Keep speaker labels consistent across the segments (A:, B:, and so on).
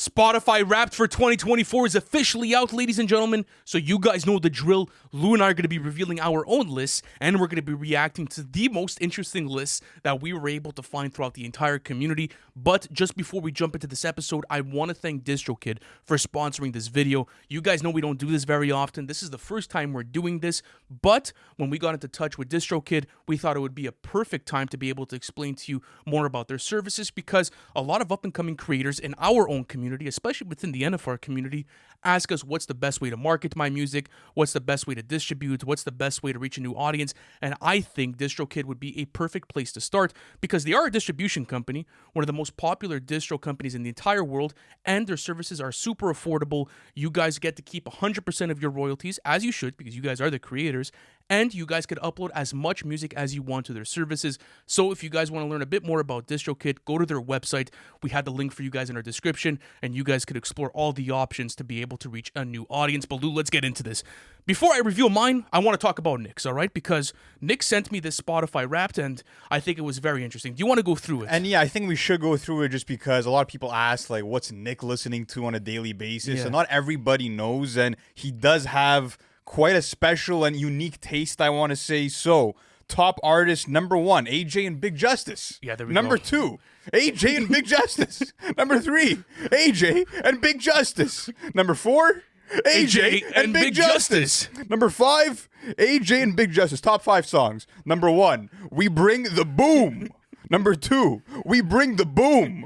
A: Spotify Wrapped for 2024 is officially out, ladies and gentlemen. So you guys know the drill. Lou and I are going to be revealing our own lists, and we're going to be reacting to the most interesting lists that we were able to find throughout the entire community. But just before we jump into this episode, I want to thank DistroKid for sponsoring this video. You guys know we don't do this very often. This is the first time we're doing this, but when we got into touch with DistroKid, we thought it would be a perfect time to be able to explain to you more about their services, because a lot of up-and-coming creators in our own community, especially within the NFR community, ask us what's the best way to market my music, what's the best way to distribute, what's the best way to reach a new audience, and I think DistroKid would be a perfect place to start because they are a distribution company, one of the most popular distro companies in the entire world, and their services are super affordable. You guys get to keep 100% of your royalties, as you should, because you guys are the creators, and you guys could upload as much music as you want to their services. So if you guys want to learn a bit more about DistroKid, go to their website. We had the link for you guys in our description, and you guys could explore all the options to be able to reach a new audience. But Lou, let's get into this. Before I reveal mine, I want to talk about Nick's, all right? Because Nick sent me this Spotify Wrapped, and I think it was very interesting. Do you want to go through it?
B: And yeah, I think we should go through it just because a lot of people ask, like, what's Nick listening to on a daily basis?
A: Yeah.
B: And not everybody knows, and he does have quite a special and unique taste, I want to say. So, top artist number 1, AJ and Big Justice.
A: Yeah, there we
B: Number
A: go.
B: 2, AJ and Big Justice. Number 3, AJ and Big Justice. Number 4, AJ and Big Justice. Number 5, AJ and Big Justice. Top 5 songs. Number 1, We Bring the Boom. Number 2, We Bring the Boom.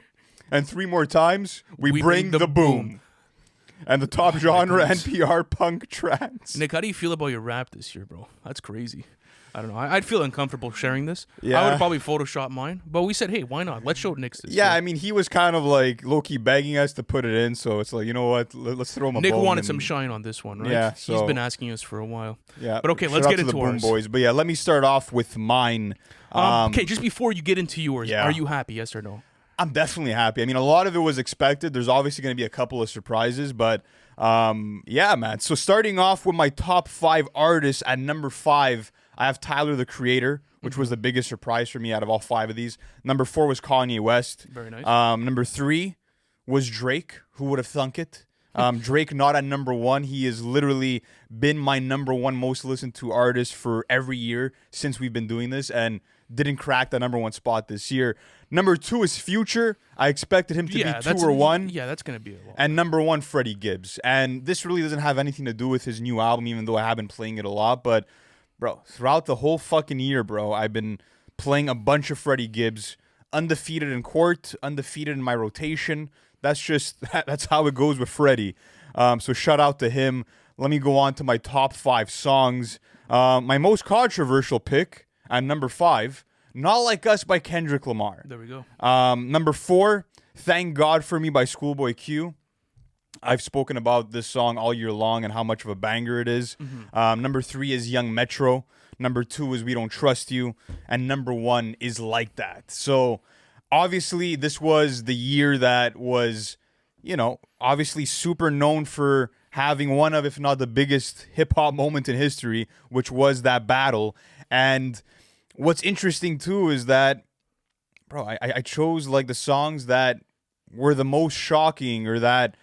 B: And 3 more times, We Bring the Boom. And the top genre, NPR punk trance.
A: Nick, how do you feel about your rap this year, bro? That's crazy. I don't know. I'd feel uncomfortable sharing this.
B: Yeah.
A: I would probably Photoshop mine. But we said, hey, why not? Let's show Nick's this.
B: Yeah,
A: year.
B: I mean, he was kind of like low-key begging us to put it in, so it's like, you know what, let's throw him a
A: Nick
B: bone
A: wanted
B: and-
A: some shine on this one, right?
B: Yeah,
A: He's
B: so-
A: been asking us for a while.
B: Yeah,
A: But okay,
B: shout
A: let's
B: out
A: get
B: to the
A: into
B: Boom
A: ours.
B: Boys. But yeah, let me start off with mine.
A: Okay, just before you get into yours,
B: Yeah.
A: are you happy, yes or no?
B: I'm definitely happy. I mean, a lot of it was expected. There's obviously going to be a couple of surprises, but yeah, man. So starting off with my top 5 artists, at number 5, I have Tyler, the Creator, which was the biggest surprise for me out of all 5 of these. Number 4 was Kanye West.
A: Very nice.
B: Number 3 was Drake. Who would have thunk it? Drake not at number 1. He has literally been my number 1 most listened to artist for every year since we've been doing this, and didn't crack the number 1 spot this year. Number 2 is Future. I expected him to be 2 or 1.
A: Yeah, that's going to be a lot.
B: And number 1, Freddie Gibbs. And this really doesn't have anything to do with his new album, even though I have been playing it a lot. But, bro, throughout the whole fucking year, bro, I've been playing a bunch of Freddie Gibbs. Undefeated in court, undefeated in my rotation. That's how it goes with Freddie. So shout out to him. Let me go on to my top 5 songs. My most controversial pick at number 5, Not Like Us by Kendrick Lamar.
A: There we go.
B: Number 4, Thank God For Me by Schoolboy Q. I've spoken about this song all year long and how much of a banger it is. Number 3 is Young Metro. Number 2 is We Don't Trust You. And number 1 is Like That. So obviously this was the year that was, you know, obviously super known for having one of, if not the biggest hip-hop moment in history, which was that battle. And what's interesting too is that, bro, I chose like the songs that were the most shocking, or that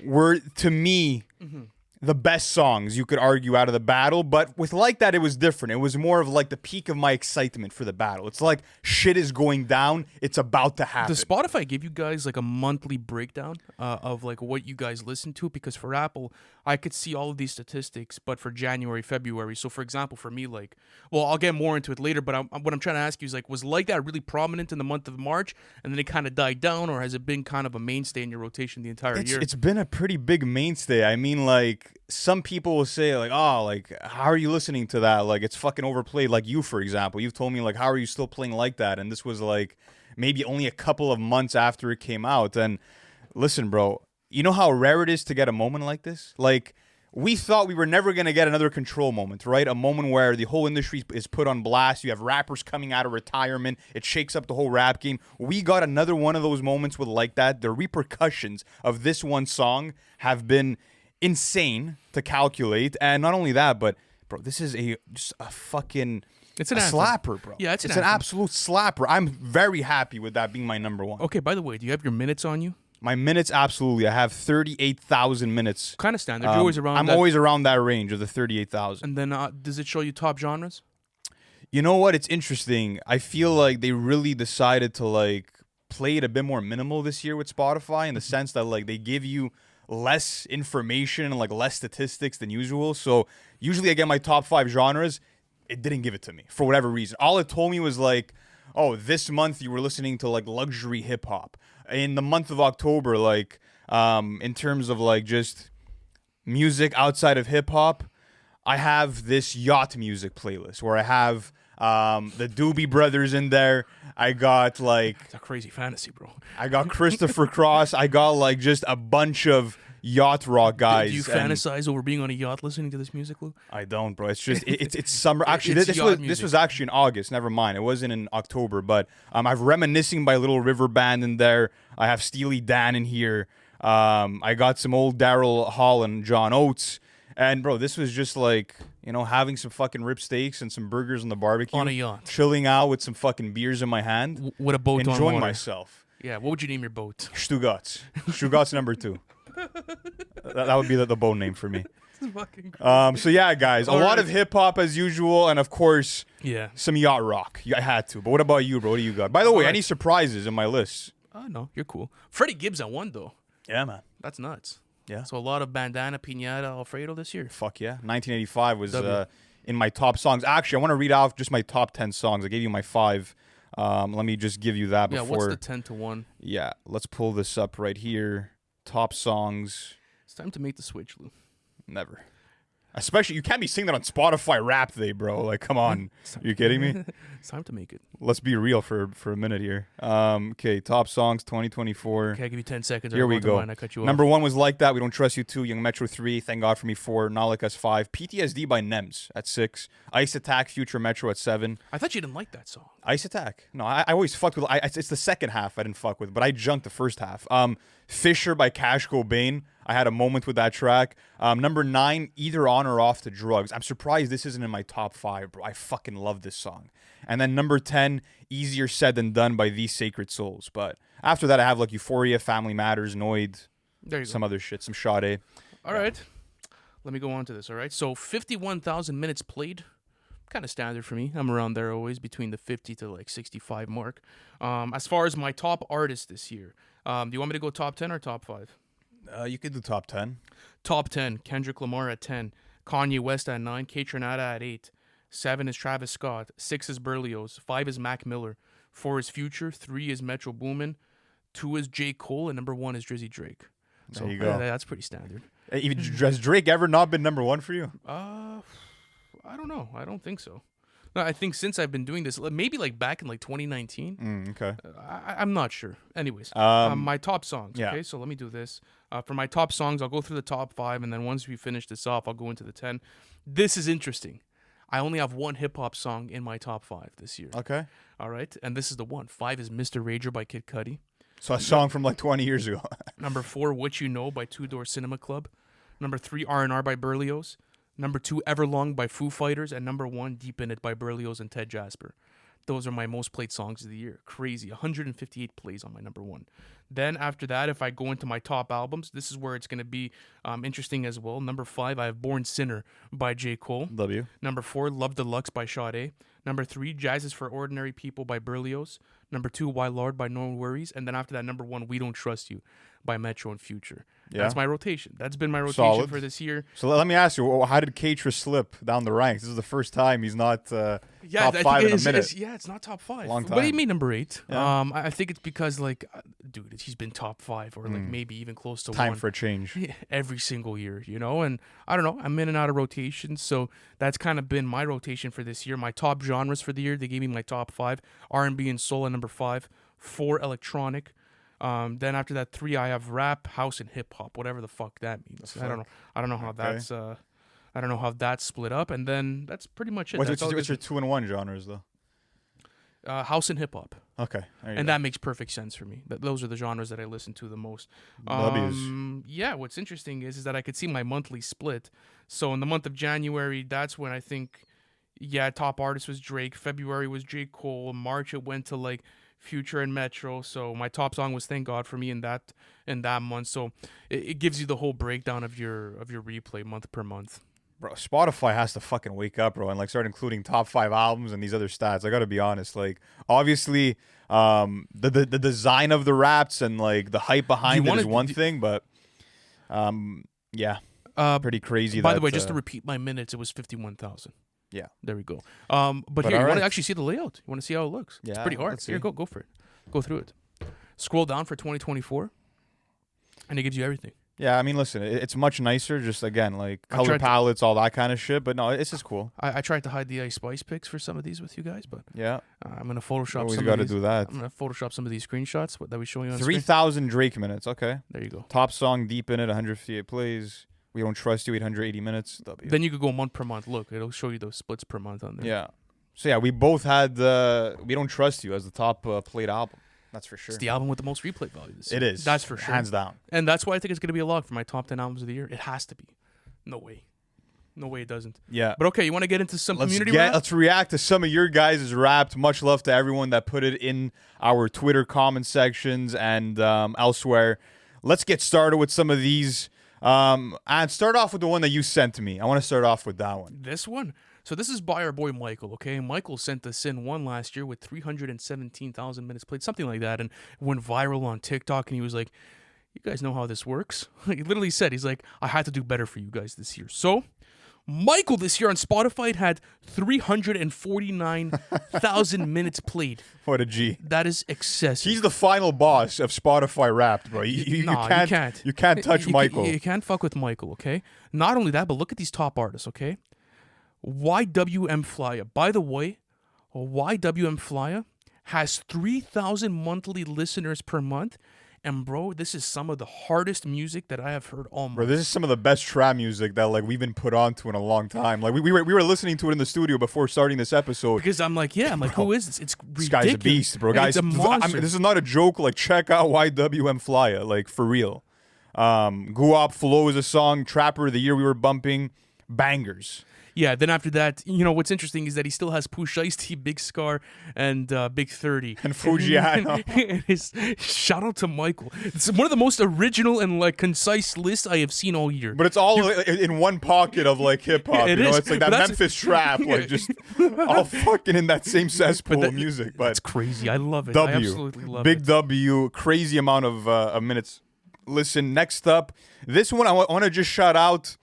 B: were, to me, the best songs you could argue out of the battle. But with Like That, it was different. It was more of like the peak of my excitement for the battle. It's like shit is going down. It's about to happen.
A: Does Spotify give you guys like a monthly breakdown of like what you guys listen to? Because for Apple, I could see all of these statistics, but for January, February. So for example, for me, like, well, I'll get more into it later, but what I'm trying to ask you is like, was Like That really prominent in the month of March and then it kind of died down, or has it been kind of a mainstay in your rotation the entire year?
B: It's been a pretty big mainstay. I mean, like, some people will say like, oh, like, how are you listening to that? Like, it's fucking overplayed. Like you, for example, you've told me like, how are you still playing Like That? And this was like maybe only a couple of months after it came out. And listen, bro, you know how rare it is to get a moment like this? Like, we thought we were never going to get another Control moment, right? A moment where the whole industry is put on blast. You have rappers coming out of retirement. It shakes up the whole rap game. We got another one of those moments with Like That. The repercussions of this one song have been insane to calculate. And not only that, but, bro, this is just a fucking...
A: It's an
B: slapper, bro.
A: Yeah, it's an
B: absolute slapper. I'm very happy with that being my number 1.
A: Okay, by the way, do you have your minutes on you?
B: My minutes, absolutely. I have 38,000 minutes.
A: Kind of standard. You're always around.
B: I'm always around that range of the 38,000.
A: And then does it show you top genres?
B: You know what? It's interesting. I feel like they really decided to like play it a bit more minimal this year with Spotify in the sense that like they give you less information and like less statistics than usual. So usually I get my top 5 genres. It didn't give it to me for whatever reason. All it told me was like, oh, this month you were listening to like luxury hip hop. In the month of October, like in terms of like just music outside of hip hop, I have this yacht music playlist where I have the Doobie Brothers in there. I got like
A: It's a crazy fantasy, bro.
B: I got Christopher Cross. I got like just a bunch of yacht rock guys.
A: Do you
B: and
A: fantasize over being on a yacht listening to this music, Lou?
B: I don't, bro. It's just it's summer. Actually,
A: It's
B: this
A: yacht
B: was
A: music.
B: actually in August. Never mind. It wasn't in October. But I've Reminiscing by Little River Band in there. I have Steely Dan in here. I got some old Daryl Hall and John Oates. And bro, this was just like, you know, having some fucking rib steaks and some burgers on the barbecue,
A: On a yacht.
B: chilling out with some fucking beers in my hand,
A: With a boat on
B: enjoying
A: water.
B: myself.
A: Yeah, what would you name your boat?
B: Stugatz. Stugatz number 2. That would be the boat name for me.
A: Fucking
B: So yeah, guys, a lot of hip hop as usual, and of course,
A: yeah.
B: some yacht rock. I had to. But what about you, bro? What do you got? By the way, any surprises in my list?
A: No, you're cool. Freddie Gibbs at 1 though.
B: Yeah, man.
A: That's nuts.
B: Yeah.
A: So a lot of Bandana, Pinata, Alfredo this year.
B: Fuck yeah. 1985 was
A: W.
B: in my top songs. Actually, I want to read out just my top 10 songs. I gave you my 5. Let me just give you that
A: Yeah,
B: before.
A: what's the 10 to 1?
B: Yeah, let's pull this up right here. Top songs.
A: It's time to make the switch, Lou.
B: Never. Especially, you can't be singing that on Spotify Rap Day, bro. Like, come on. You kidding me?
A: It's time to make it.
B: Let's be real for a minute here. Okay, top songs 2024.
A: Okay, I give you 10 seconds.
B: Here we go.
A: I cut you
B: Number
A: off.
B: 1 was Like That. We Don't Trust You 2. Young Metro 3. Thank God for Me 4. Not Like Us 5. PTSD by Nems at 6. Ice Attack Future Metro at 7.
A: I thought you didn't like that song.
B: Ice Attack. No, I always fucked with. It's the second half I didn't fuck with, but I junked the first half. Fisher by Cash Cobain. I had a moment with that track. Number 9, Either On or Off to Drugs. I'm surprised this isn't in my top 5, bro. I fucking love this song. And then number 10, Easier Said Than Done by These Sacred Souls. But after that, I have like Euphoria, Family Matters, Noid,
A: There you
B: some
A: go.
B: other shit, some Sade.
A: All right. Let me go on to this, all right? So 51,000 minutes played. Kind of standard for me. I'm around there always between the 50 to like 65 mark. As far as my top artists this year, do you want me to go top 10 or top 5?
B: You could do top 10.
A: Top 10, Kendrick Lamar at 10, Kanye West at 9, K Tronada at 8, 7 is Travis Scott, 6 is Berlioz, 5 is Mac Miller, 4 is Future, 3 is Metro Boomin, 2 is J. Cole, and number 1 is Drizzy Drake. So
B: There you go.
A: that's pretty standard.
B: Has Drake ever not been number 1 for you?
A: I don't know. I don't think so. No, I think since I've been doing this, maybe like back in like 2019.
B: Okay.
A: I'm not sure. Anyways, my top songs.
B: yeah.
A: Okay, so let me do this. For my top songs, I'll go through the top 5, and then once we finish this off, I'll go into the 10. This is interesting. I only have one hip hop song in my top 5 this year.
B: Okay.
A: All right, and this is the one. 5 is Mr. Rager by Kid Cudi.
B: So a song from like 20 years ago.
A: Number 4, What You Know by Two Door Cinema Club. Number 3, R&R by Berlioz. Number 2, Everlong by Foo Fighters. And number 1, Deep In It by Berlioz and Ted Jasper. Those are my most played songs of the year. Crazy. 158 plays on my number 1. Then after that, if I go into my top albums, this is where it's going to be interesting as well. Number 5, I have Born Sinner by J. Cole.
B: W.
A: Number 4, Love Deluxe by Sade. Number 3, Jazz is for Ordinary People by Berlioz. Number 2, Why Lord by No Worries. And then after that, number 1, We Don't Trust You by Metro and Future.
B: Yeah.
A: That's my rotation. That's been my rotation
B: Solid.
A: for this year.
B: So let me ask you, how did Katra slip down the ranks? This is the first time he's not top
A: I
B: 5
A: think
B: in a minute.
A: it's not top 5.
B: Long
A: What do you
B: time.
A: mean number 8?
B: Yeah.
A: I think it's because, like, dude, he's been top 5 or, like, maybe even close to
B: Time
A: 1.
B: for a change.
A: Every single year, you know? And I don't know. I'm in and out of rotations. So that's kind of been my rotation for this year. My top genres for the year, they gave me my top 5. R&B and soul at number 5. 4, electronic. Then after that, 3, I have rap, house, and hip hop, whatever the fuck that means. I don't know. I don't know how
B: Okay.
A: that's. I don't know how that's split up. And then that's pretty much it.
B: What's
A: That's all
B: your
A: this-
B: 2 and 1 genres though?
A: house and hip hop,
B: Okay. There you
A: and
B: go.
A: that makes perfect sense for me. Those are the genres that I listen to the most.
B: W's.
A: Yeah. What's interesting is that I could see my monthly split. So in the month of January, that's when I think, top artist was Drake. February was J. Cole. March it went to like Future, and Metro. So my top song was "Thank God for Me" in that month. So it gives you the whole breakdown of your replay month per month.
B: Bro, Spotify has to fucking wake up, bro, and like start including top 5 albums and these other stats. I gotta be honest. Like, obviously, the design of the raps and like the hype behind it is one thing, but yeah, pretty crazy.
A: By the way, just to repeat my minutes, it was 51,000.
B: Yeah,
A: there we go. But here, you want to actually see the layout? You want to see how it looks?
B: Yeah,
A: it's pretty hard. Here, go for it. Go through it. Scroll down for 2024, and it gives you everything.
B: Yeah, I mean, listen, it's much nicer. Just again, like color palettes, all that kind of shit. But no, it's just cool.
A: I tried to hide the Ice Spice pics for some of these with you guys, but
B: yeah,
A: I'm gonna Photoshop.
B: Always got to do that.
A: I'm gonna Photoshop some of these screenshots that we showing you on
B: 3,000 Drake minutes. Okay,
A: there you go.
B: Top song, Deep in It, 158 plays. We Don't Trust You, 880 minutes. W.
A: Then you could go month per month. Look, it'll show you those splits per month on there.
B: Yeah. So yeah, we both had We Don't Trust You as the top played album. That's for sure.
A: It's the album with the most replay value this year.
B: It is.
A: That's for sure.
B: Hands down.
A: And that's why I think it's going to be a lock for my top 10 albums of the year. It has to be. No way. No way it doesn't.
B: Yeah.
A: But okay, you want to get into some community rap?
B: Let's react to some of your guys' Wrapped. Much love to everyone that put it in our Twitter comment sections and elsewhere. Let's get started with some of these. And start off with the one that you sent to me. I want to start off with that one.
A: This one? So this is by our boy Michael, okay? Michael sent us in one last year with 317,000 minutes played, something like that, and went viral on TikTok, and he was like, you guys know how this works? He literally said, he's like, I had to do better for you guys this year. So Michael this year on Spotify had 349,000 minutes played.
B: What a G.
A: That is excessive.
B: He's the final boss of Spotify Wrapped, bro. You can't touch Michael.
A: You can't fuck with Michael, okay? Not only that, but look at these top artists, okay? YWM Flyer. By the way, YWM Flyer has 3,000 monthly listeners per month. And bro, this is some of the hardest music that I have heard all month.
B: Bro, this is some of the best trap music that like we've been put onto in a long time. Like we were listening to it in the studio before starting this episode.
A: Because I'm like, who is this? It's ridiculous.
B: This guy's a beast, bro. Guys,
A: it's a monster.
B: This is not a joke. Like, check out YWM Flyer, like for real. Guap Flow is a song. Trapper of the Year we were bumping. Bangers.
A: Yeah, then after that, you know, what's interesting is that he still has Push Ice-T, Big Scar, and Big 30.
B: And Fujiano.
A: And shout out to Michael. It's one of the most original and, like, concise lists I have seen all year.
B: But it's all in one pocket of, like, hip-hop.
A: It
B: you know,
A: is.
B: it's like that Memphis trap, like, just all fucking in that same cesspool of music. But
A: that's crazy. I love it.
B: W.
A: I absolutely love
B: Big
A: it.
B: W, crazy amount of minutes. Listen, next up, this one I want to just shout out.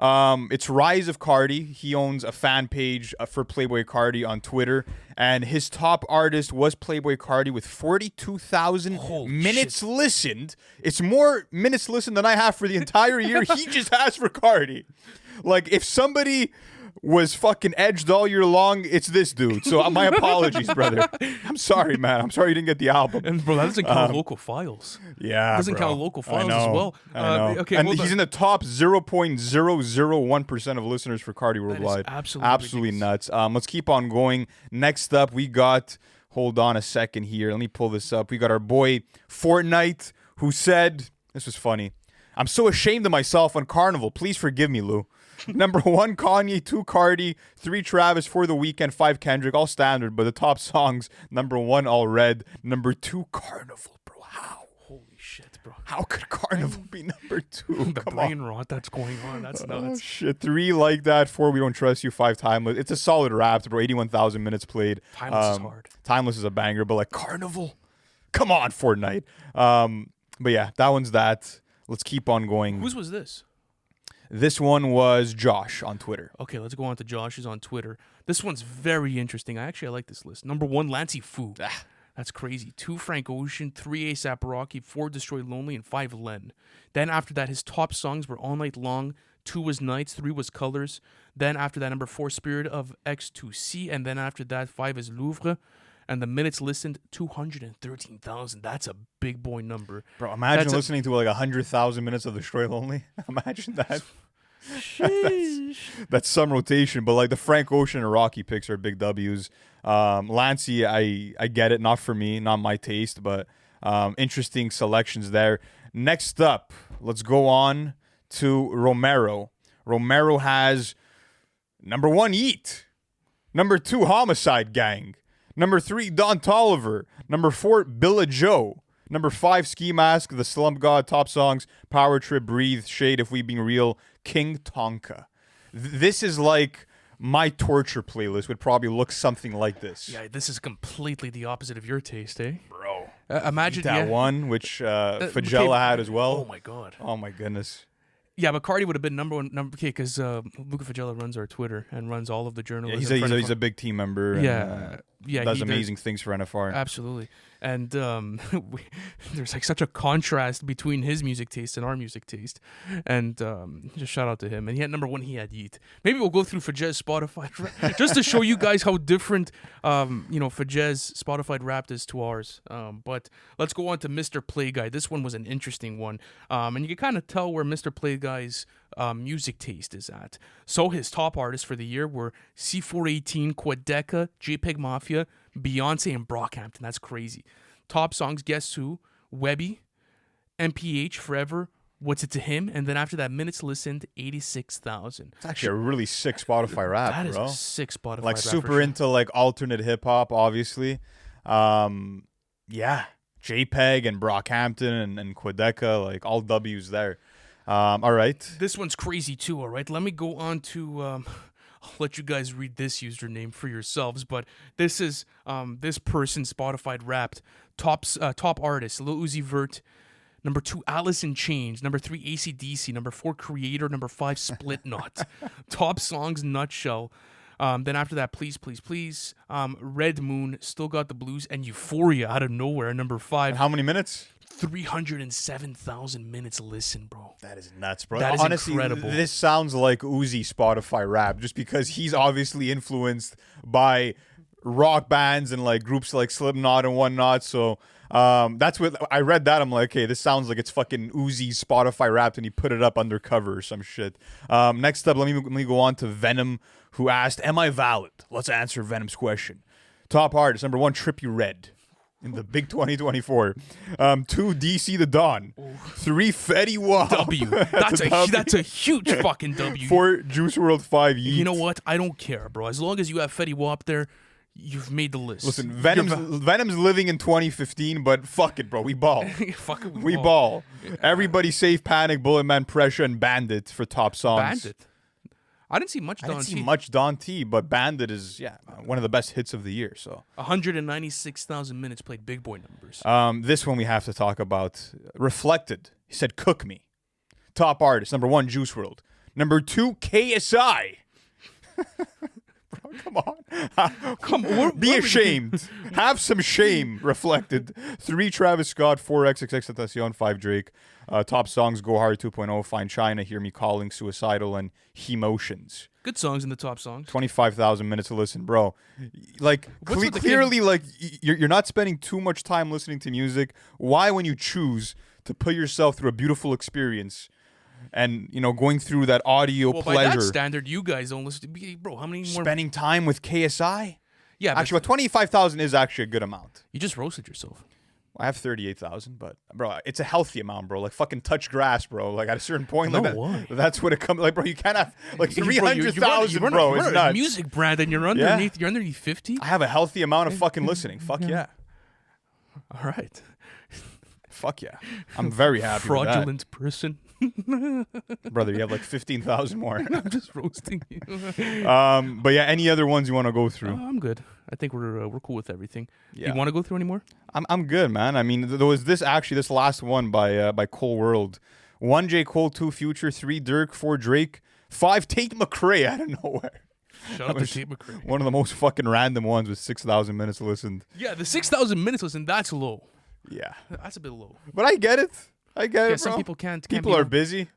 B: It's Rise of Cardi. He owns a fan page for Playboy Cardi on Twitter, and his top artist was Playboy Cardi with 42,000 minutes listened. It's more minutes listened than I have for the entire year. He just has for Cardi. Like, if somebody was fucking edged all year long, it's this dude. So my apologies, brother. I'm sorry, man. I'm sorry you didn't get the album.
A: And bro, that doesn't count local files.
B: Yeah,
A: doesn't count local files as well.
B: I know.
A: Okay,
B: and he's in the top 0.001% of listeners for Cardi worldwide.
A: Absolutely
B: nuts. Let's keep on going. Next up, we got. Hold on a second here. Let me pull this up. We got our boy Fortnite, who said, this was funny. I'm so ashamed of myself on Carnival. Please forgive me, Lou. Number 1, Kanye. 2, Cardi. 3, Travis. 4, The Weeknd. 5, Kendrick. All standard, but the top songs. Number 1, All Red. Number 2, Carnival, bro. How?
A: Holy shit, bro.
B: How could Carnival be number 2?
A: The brain rot that's going on. That's nuts.
B: Oh, shit. 3, Like That. 4, We Don't Trust You. 5, Timeless. It's a solid rap, bro. 81,000 minutes played.
A: Timeless is hard.
B: Timeless is a banger, but like Carnival? Come on, Fortnite. But yeah, that one's that. Let's keep on going.
A: Whose was this?
B: This one was Josh on Twitter.
A: Okay, let's go on to Josh's on Twitter. This one's very interesting. I like this list. Number 1, Lancey Fu. That's crazy. 2, Frank Ocean. 3, A$AP Rocky. 4, Destroy Lonely. And 5, Len. Then after that, his top songs were All Night Long. 2 was Nights. 3 was Colors. Then after that, number 4, Spirit of X2C. And then after that, 5 is Louvre. And the minutes listened, 213,000. That's a big boy number.
B: Bro, imagine listening to like 100,000 minutes of Destroy Lonely. Imagine that. That's some rotation, but like the Frank Ocean and Rocky picks are big W's. Lancey, I get it, not for me, not my taste, but interesting selections there. Next up, let's go on to Romero. Romero has number 1, Yeet. Number 2, Homicide Gang. Number 3, Don Tolliver. Number 4, Billa Joe. Number 5, Ski Mask, The Slump God, Top Songs, Power Trip, Breathe, Shade, If We Being Real, King Tonka. This is like my torture playlist would probably look something like this.
A: Yeah, this is completely the opposite of your taste, eh?
B: Bro.
A: Imagine
B: That one, which Fagella had as well.
A: Oh my god.
B: Oh my goodness.
A: Yeah, but Cardi would have been number okay because Luca Fagella runs our Twitter and runs all of the journalism.
B: Yeah, he's a big team member.
A: Yeah,
B: and, does amazing things for NFR.
A: Absolutely, and there's like such a contrast between his music taste and our music taste, and just shout out to him. And he had number 1. He had Yeet. Maybe we'll go through Fajez Spotify just to show you guys how different Fajez Spotify Wrapped is to ours. But let's go on to Mr. Play Guy. This one was an interesting one, and you can kind of tell where Mr. Play Guy's music taste is at. So his top artists for the year were C418, Quadeca, JPEG Mafia, Beyonce, and Brockhampton. That's crazy. Top songs, Guess Who, Webby, MPH, Forever, What's It to Him, and then after that, minutes listened, 86,000.
B: It's actually a really sick Spotify rap,
A: That is
B: bro.
A: a sick Spotify
B: Like
A: rap
B: super
A: for sure.
B: into like alternate hip hop, obviously. Yeah, JPEG and Brockhampton and Quadeca, like all W's there. All right.
A: This one's crazy too, all right? Let me go on to... I'll let you guys read this username for yourselves, but this is this person Spotify Wrapped. Top artists, Lil Uzi Vert. Number 2, Alice in Chains. Number 3, AC/DC. Number 4, Creator. Number 5, Slipknot. Top songs, Nutshell. Then after that, Please, Please, Please. Red Moon, Still Got the Blues, and Euphoria out of nowhere. Number 5.
B: And how many minutes?
A: 307,000 minutes listen, bro.
B: That is nuts, bro.
A: That is
B: Honestly,
A: incredible.
B: This sounds like Uzi Spotify rap, just because he's obviously influenced by rock bands and like groups like Slipknot and whatnot. So that's what I read. That I'm like, okay, this sounds like it's fucking Uzi Spotify Wrapped, and he put it up undercover or some shit. Next up, let me go on to Venom, who asked, "Am I valid?" Let's answer Venom's question. Top artist, number 1, Trippie Redd. In the big 2024. 2, DC the Don. 3, Fetty Wap.
A: W. That's a huge fucking W.
B: 4, Juice WRLD. 5, Yeet.
A: You know what? I don't care, bro. As long as you have Fetty Wap there, you've made the list.
B: Listen, Venom's living in 2015, but fuck it, bro. We ball.
A: Fuck it,
B: We ball. Everybody save Panic, Bullet Man, Pressure, and Bandit for top songs.
A: Bandit. I didn't see much
B: I
A: Don
B: didn't see
A: T.
B: much Don T, but Bandit is one of the best hits of the year. So
A: 196,000 minutes played, big boy numbers.
B: this one we have to talk about. Reflected. He said, "Cook Me." Top artist, number 1, Juice WRLD. Number 2, KSI. Bro, come on.
A: Come on.
B: Be ashamed. Have some shame. Reflected. 3, Travis Scott. 4, XXXTentacion. 5, Drake. Top songs, Go Hard 2.0, Find China, Hear Me Calling, Suicidal, and Emotions.
A: Good songs in the top songs.
B: 25,000 minutes to listen, bro. Like,
A: What's with the
B: clearly, like, you're not spending too much time listening to music. Why, when you choose to put yourself through a beautiful experience and, going through that audio
A: Well,
B: pleasure,
A: by that standard, you guys don't listen to... Bro, how many more...
B: spending time with KSI?
A: Yeah,
B: Actually, 25,000 is actually a good amount.
A: you just roasted yourself.
B: I have 38,000, but bro, it's a healthy amount, bro. Like fucking touch grass, bro. Like at a certain point,
A: No,
B: like
A: why?
B: that's what it comes. Like, bro, you can't have like
A: Bro,
B: 300,000,
A: you
B: bro.
A: run
B: It's
A: a
B: nuts.
A: music brand and you're underneath. You're underneath 50.
B: I have a healthy amount of fucking listening. Fuck yeah,
A: All right,
B: fuck yeah. I'm very happy
A: fraudulent person.
B: with that, brother. You have like 15,000 more.
A: I'm just roasting you.
B: But yeah, any other ones you want to go through?
A: I'm good. I think we're cool with everything.
B: Yeah.
A: You want to go through any more?
B: I'm good, man. I mean, there was this last one by Cole World. 1, J. Cole, 2, Future, 3, Dirk, 4, Drake, 5, Tate McRae out of nowhere.
A: Shout out to Tate McRae.
B: One of the most fucking random ones with 6,000 minutes listened.
A: Yeah, the 6,000 minutes listen, that's low.
B: Yeah,
A: That's a bit low.
B: but I get it. I get
A: Yeah,
B: it, bro.
A: some people can't
B: People
A: be
B: are busy.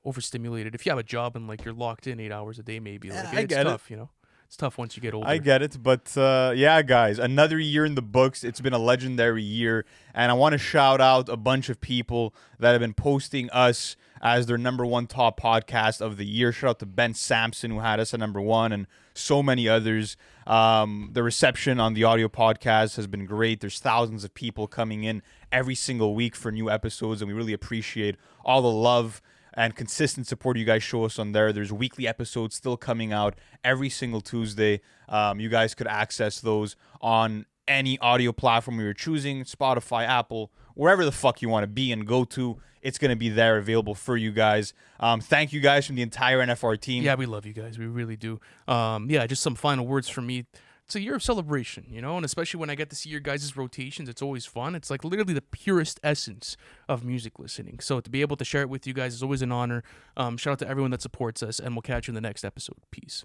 A: overstimulated. If you have a job and like you're locked in 8 hours a day, maybe like,
B: I
A: it's
B: get it.
A: tough. You know, it's tough once you get older.
B: I get it, but yeah, guys, another year in the books. It's been a legendary year, and I want to shout out a bunch of people that have been posting us as their number 1 top podcast of the year. Shout out to Ben Sampson, who had us at number 1, and so many others. The reception on the audio podcast has been great. There's thousands of people coming in every single week for new episodes, and we really appreciate all the love and consistent support you guys show us on there. There's weekly episodes still coming out every single Tuesday. You guys could access those on any audio platform you're choosing, Spotify, Apple, wherever the fuck you want to be and go to. It's going to be there available for you guys. Thank you guys from the entire NFR team.
A: Yeah, we love you guys. We really do. Yeah, just some final words from me. It's a year of celebration, you know, and especially when I get to see your guys' rotations, it's always fun. It's like literally the purest essence of music listening. So to be able to share it with you guys is always an honor. Shout out to everyone that supports us, and we'll catch you in the next episode. Peace.